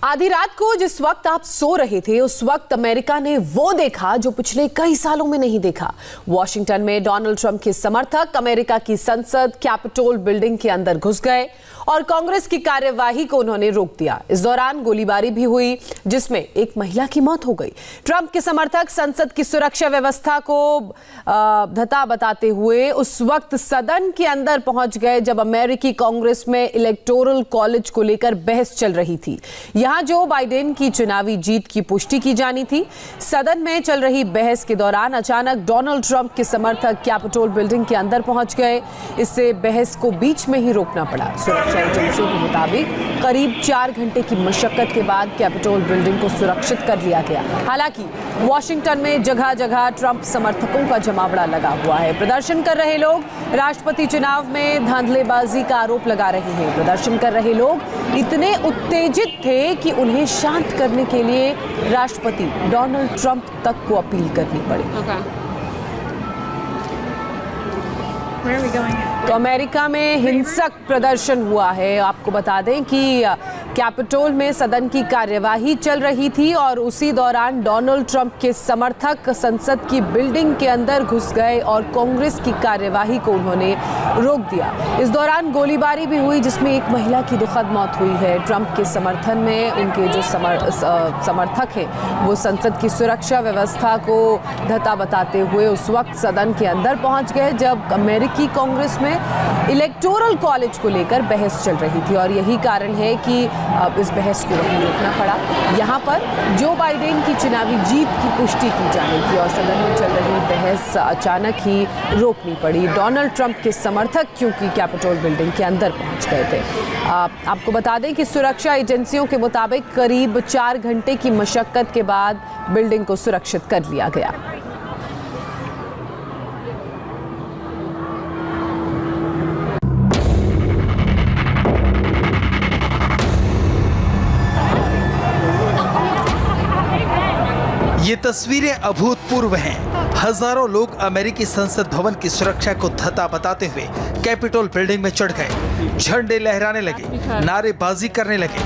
आधी रात को जिस वक्त आप सो रहे थे उस वक्त अमेरिका ने वो देखा जो पिछले कई सालों में नहीं देखा। वॉशिंगटन में डोनाल्ड ट्रंप के समर्थक अमेरिका की संसद कैपिटोल बिल्डिंग के अंदर घुस गए और कांग्रेस की कार्यवाही को उन्होंने रोक दिया। इस दौरान गोलीबारी भी हुई जिसमें एक महिला की मौत हो गई। ट्रंप के समर्थक संसद की सुरक्षा व्यवस्था को धता बताते हुए उस वक्त सदन के अंदर पहुंच गए जब अमेरिकी कांग्रेस में इलेक्टोरल कॉलेज को लेकर बहस चल रही थी। यहां जो बाइडेन की चुनावी जीत की पुष्टि की जानी थी। सदन में चल रही बहस के दौरान अचानक डोनाल्ड ट्रंप के समर्थक कैपिटोल बिल्डिंग के अंदर पहुंच गए। इससे बहस को बीच में ही रोकना पड़ा। सुरक्षा एजेंसियों के मुताबिक करीब 4 घंटे की मशक्कत के बाद कैपिटोल बिल्डिंग को सुरक्षित कर लिया गया। हालांकि वॉशिंगटन में जगह जगह ट्रंप समर्थकों का जमावड़ा लगा हुआ है। प्रदर्शन कर रहे लोग राष्ट्रपति चुनाव में धांधलेबाजी का आरोप लगा रहे हैं। प्रदर्शन कर रहे लोग इतने उत्तेजित थे कि उन्हें शांत करने के लिए राष्ट्रपति डोनाल्ड ट्रंप तक को अपील करनी पड़ी। तो अमेरिका में हिंसक प्रदर्शन हुआ है। आपको बता दें कि कैपिटोल में सदन की कार्यवाही चल रही थी और उसी दौरान डोनाल्ड ट्रंप के समर्थक संसद की बिल्डिंग के अंदर घुस गए और कांग्रेस की कार्यवाही को उन्होंने रोक दिया। इस दौरान गोलीबारी भी हुई जिसमें एक महिला की दुखद मौत हुई है। ट्रंप के समर्थन में उनके जो समर्थक हैं वो संसद की सुरक्षा व्यवस्था को धता बताते हुए उस वक्त सदन के अंदर पहुंच गए जब अमेरिकी कांग्रेस में इलेक्टोरल कॉलेज को लेकर बहस चल रही थी और यही कारण है कि इस बहस को वहीं रोकना पड़ा। यहाँ पर जो बाइडेन की चुनावी जीत की पुष्टि की जानी थी और सदन में चल रही बहस अचानक ही रोकनी पड़ी। डोनाल्ड ट्रंप के समर्थक क्योंकि कैपिटोल बिल्डिंग के अंदर पहुंच गए थे। आपको बता दें कि सुरक्षा एजेंसियों के मुताबिक करीब 4 घंटे की मशक्कत के बाद बिल्डिंग को सुरक्षित कर लिया गया। ये तस्वीरें अभूतपूर्व हैं। हजारों लोग अमेरिकी संसद भवन की सुरक्षा को धता बताते हुए कैपिटोल बिल्डिंग में चढ़ गए, झंडे लहराने लगे, नारेबाजी करने लगे।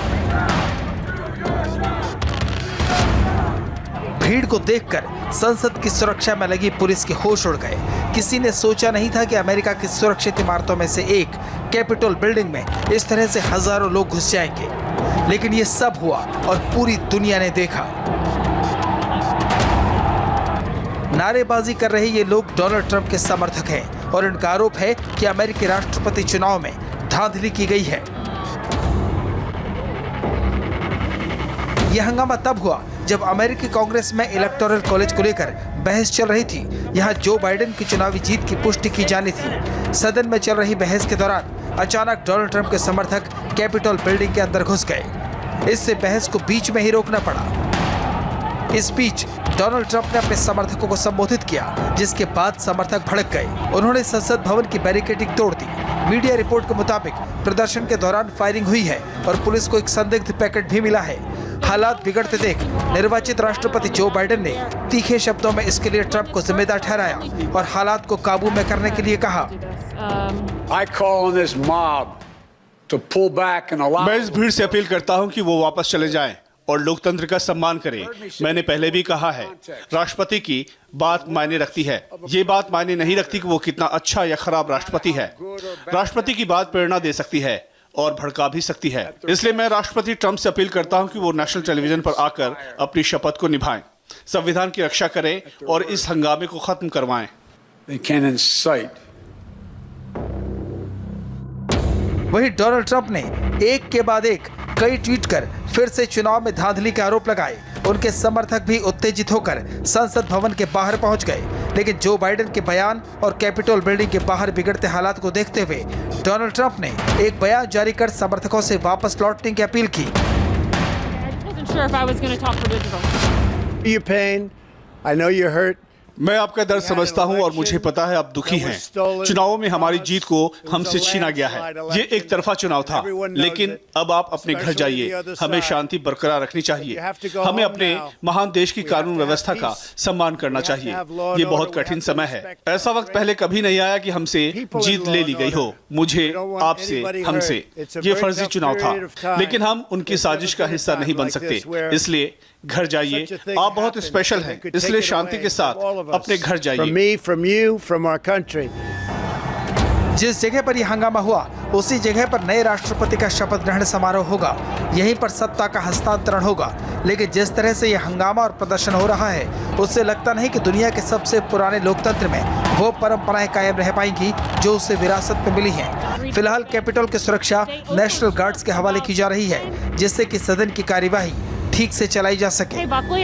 भीड़ को देखकर संसद की सुरक्षा में लगी पुलिस के होश उड़ गए। किसी ने सोचा नहीं था कि अमेरिका की सुरक्षित इमारतों में से एक कैपिटोल बिल्डिंग में इस तरह से हजारों लोग घुस जाएंगे, लेकिन ये सब हुआ और पूरी दुनिया ने देखा। नारेबाजी कर रहे ये लोग डोनाल्ड ट्रंप के समर्थक हैं और इनका आरोप है कि अमेरिकी राष्ट्रपति चुनाव में धांधली की गई है। यह हंगामा तब हुआ जब अमेरिकी कांग्रेस में इलेक्टोरल कॉलेज को लेकर बहस चल रही थी। यहां जो बाइडेन की चुनावी जीत की पुष्टि की जानी थी। सदन में चल रही बहस के दौरान अचानक डोनाल्ड ट्रंप के समर्थक कैपिटोल बिल्डिंग के अंदर घुस गए। इससे बहस को बीच में ही रोकना पड़ा। इस बीच डोनाल्ड ट्रंप ने अपने समर्थकों को संबोधित किया, जिसके बाद समर्थक भड़क गए। उन्होंने संसद भवन की बैरिकेडिंग तोड़ दी। मीडिया रिपोर्ट के मुताबिक प्रदर्शन के दौरान फायरिंग हुई है और पुलिस को एक संदिग्ध पैकेट भी मिला है। हालात बिगड़ते देख निर्वाचित राष्ट्रपति जो बाइडेन ने तीखे शब्दों में इसके लिए ट्रंप को जिम्मेदार ठहराया और हालात को काबू में करने के लिए कहा। मैं इस भीड़ से अपील करता हूं कि वो वापस चले जाएं और लोकतंत्र का सम्मान करें। मैंने पहले भी कहा है, राष्ट्रपति की बात मायने रखती है। ये बात मायने नहीं रखती कि वो कितना अच्छा या खराब राष्ट्रपति है। राष्ट्रपति की बात प्रेरणा दे सकती है और भड़का भी सकती है। इसलिए मैं राष्ट्रपति ट्रंप से अपील करता हूं कि वो नेशनल टेलीविजन पर आकर अपनी शपथ को निभाएं, संविधान की रक्षा करें और इस हंगामे को खत्म करवाएं। वहीं डोनाल्ड ट्रंप ने एक के बाद एक कई ट्वीट कर फिर से चुनाव में धांधली के आरोप लगाए। उनके समर्थक भी उत्तेजित होकर संसद भवन के बाहर पहुंच गए, लेकिन जो बाइडेन के बयान और कैपिटोल बिल्डिंग के बाहर बिगड़ते हालात को देखते हुए डोनाल्ड ट्रंप ने एक बयान जारी कर समर्थकों से वापस लौटने की अपील की। मैं आपका दर्द समझता हूं और मुझे पता है आप दुखी हैं। चुनावों में हमारी जीत को हमसे छीना गया है। ये एक तरफा चुनाव था, लेकिन अब आप अपने घर जाइए। हमें शांति बरकरार रखनी चाहिए। हमें अपने महान देश की कानून व्यवस्था का सम्मान करना चाहिए। ये बहुत कठिन समय है। ऐसा वक्त पहले कभी नहीं आया कि हमसे जीत ले ली गई हो। मुझे, आपसे, हमसे। ये फर्जी चुनाव था, लेकिन हम उनकी साजिश का हिस्सा नहीं बन सकते। इसलिए घर जाइए। आप बहुत स्पेशल हैं, इसलिए शांति के साथ अपने घर जाइए। From me, from you, from our country. जिस जगह पर यह हंगामा हुआ उसी जगह पर नए राष्ट्रपति का शपथ ग्रहण समारोह होगा। यहीं पर सत्ता का हस्तांतरण होगा। लेकिन जिस तरह से यह हंगामा और प्रदर्शन हो रहा है, उससे लगता नहीं कि दुनिया के सबसे पुराने लोकतंत्र में वो परंपराएं कायम रह पाएंगी जो उसे विरासत में मिली हैं। फिलहाल कैपिटल की सुरक्षा नेशनल गार्ड्स के हवाले की जा रही है, जिससे कि सदन की कार्यवाही ठीक से चलाई जा सके। Hey, Buckley,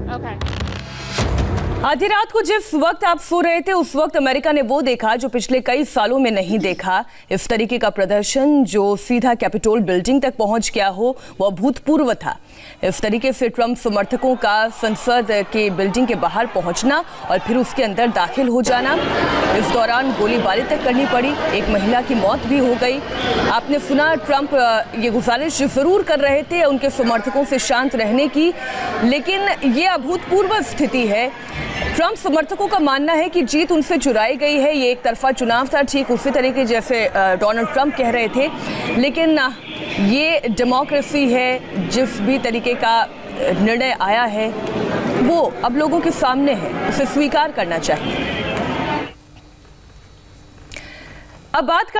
Okay. आधी रात को जिस वक्त आप सो रहे थे उस वक्त अमेरिका ने वो देखा जो पिछले कई सालों में नहीं देखा। इस तरीके का प्रदर्शन जो सीधा कैपिटोल बिल्डिंग तक पहुंच गया हो, वह अभूतपूर्व था। इस तरीके से ट्रंप समर्थकों का संसद के बिल्डिंग के बाहर पहुंचना और फिर उसके अंदर दाखिल हो जाना। इस दौरान गोलीबारी तक करनी पड़ी, एक महिला की मौत भी हो गई। आपने सुना ट्रंप ये गुजारिश जरूर कर रहे थे उनके समर्थकों से शांत रहने की, लेकिन ये अभूतपूर्व स्थिति है। ट्रंप समर्थकों का मानना है कि जीत उनसे चुराई गई है। ये एक तरफा चुनाव था, ठीक उसी तरीके जैसे डोनाल्ड ट्रंप कह रहे थे, लेकिन ये डेमोक्रेसी है। जिस भी तरीके का निर्णय आया है वो अब लोगों के सामने है, उसे स्वीकार करना चाहिए। अब बात